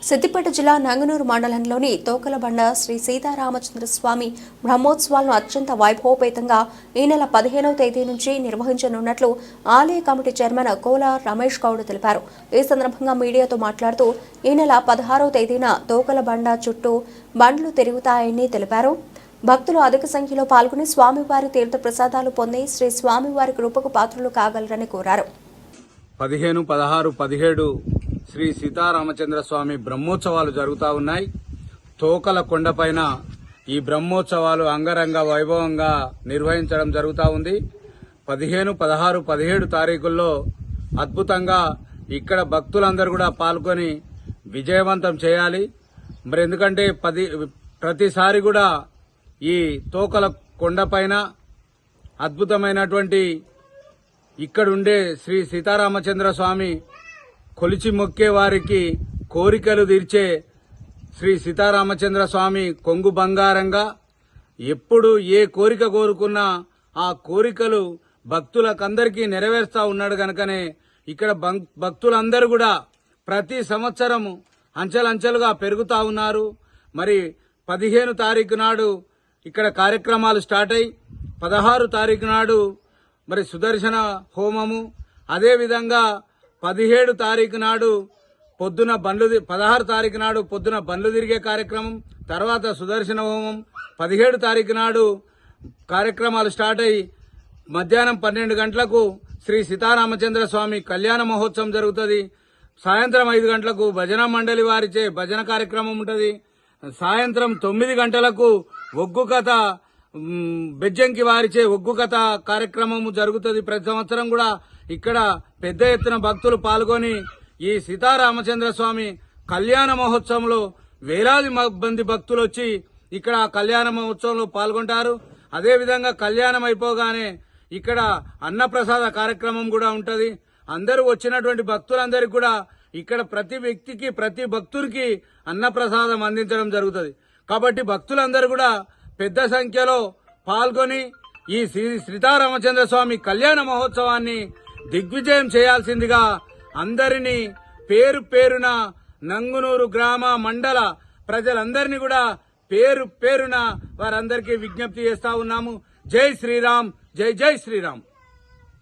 సిద్దిపేట జిల్లా నంగనూరు మండలంలోని తోకలబండ శ్రీ సీతారామచంద్ర స్వామి బ్రహ్మోత్సవాలను అత్యంత వైభవపేతంగా ఈ నెల 15వ తేదీ నుంచి నిర్వహించనున్నట్లు ఆలయ కమిటీ చైర్మన్ కోల రమేష్ గౌడ్ తెలిపారు. ఈ సందర్భంగా మీడియాతో మాట్లాడుతూ ఈ నెల 16వ తేదీన తోకలబండ చుట్టూ బండ్లు తిరుగుతాయని తెలిపారు. భక్తులు అధిక సంఖ్యలో పాల్గొని స్వామివారి తీర్థ ప్రసాదాలు పొంది శ్రీ స్వామివారి కృపకు పాత్రలు కాగలరని కోరారు. 15, 16, 17 శ్రీ సీతారామచంద్ర స్వామి బ్రహ్మోత్సవాలు జరుగుతూ ఉన్నాయి. తోకల కొండపైన ఈ బ్రహ్మోత్సవాలు అంగరంగ వైభవంగా నిర్వహించడం జరుగుతూ ఉంది. 15, 16, 17 తారీఖుల్లో అద్భుతంగా ఇక్కడ భక్తులందరూ కూడా పాల్గొని విజయవంతం చేయాలి. మరి ఎందుకంటే ప్రతిసారి కూడా ఈ తోకల కొండపైన అద్భుతమైనటువంటి ఇక్కడుండే శ్రీ సీతారామచంద్ర స్వామి కొలిచి మొక్కే వారికి కోరికలు తీర్చే శ్రీ సీతారామచంద్ర స్వామి కొంగు బంగారంగా ఎప్పుడు ఏ కోరిక కోరుకున్నా ఆ కోరికలు భక్తులకందరికీ నెరవేరుస్తా ఉన్నాడు కనుకనే ఇక్కడ భక్తులందరూ కూడా ప్రతి సంవత్సరం అంచెలంచెలుగా పెరుగుతా ఉన్నారు. మరి 15 తారీఖు నాడు ఇక్కడ కార్యక్రమాలు స్టార్ట్ అయి 16 తారీఖు నాడు మరి సుదర్శన హోమము, అదేవిధంగా 17 తారీఖు నాడు పొద్దున 16 తారీఖు నాడు పొద్దున బండ్లు తిరిగే కార్యక్రమం, తర్వాత సుదర్శన హోమం, 17 తారీఖు నాడు కార్యక్రమాలు స్టార్ట్ అయ్యి మధ్యాహ్నం 12 గంటలకు శ్రీ సీతారామచంద్ర స్వామి కళ్యాణ మహోత్సవం జరుగుతుంది. సాయంత్రం 5 గంటలకు భజన మండలి వారిచే భజన కార్యక్రమం ఉంటుంది. సాయంత్రం 9 గంటలకు ఒగ్గు కథ బెజ్జంకి వారిచే ఒగ్గు కథ కార్యక్రమం జరుగుతుంది. ప్రతి సంవత్సరం కూడా ఇక్కడ పెద్ద ఎత్తున భక్తులు పాల్గొని ఈ సీతారామచంద్ర స్వామి కళ్యాణ మహోత్సవంలో వేలాది మంది భక్తులు వచ్చి ఇక్కడ కళ్యాణ మహోత్సవంలో పాల్గొంటారు. అదేవిధంగా కళ్యాణం అయిపోగానే ఇక్కడ అన్నప్రసాద కార్యక్రమం కూడా ఉంటది. అందరూ వచ్చినటువంటి భక్తులందరికీ కూడా ఇక్కడ ప్రతి వ్యక్తికి ప్రతి భక్తుడికి అన్నప్రసాదం అందించడం జరుగుతుంది. కాబట్టి భక్తులందరూ కూడా పెద్ద సంఖ్యలో పాల్గొని ఈ సీతారామచంద్ర స్వామి కళ్యాణ మహోత్సవాన్ని దిగ్విజయం చేయాల్సిందిగా అందరినీ పేరు పేరున నంగునూరు గ్రామ మండల ప్రజలందరినీ కూడా పేరు పేరున వారందరికీ విజ్ఞప్తి చేస్తా ఉన్నాము. జై శ్రీరామ్, జై జై శ్రీరామ్.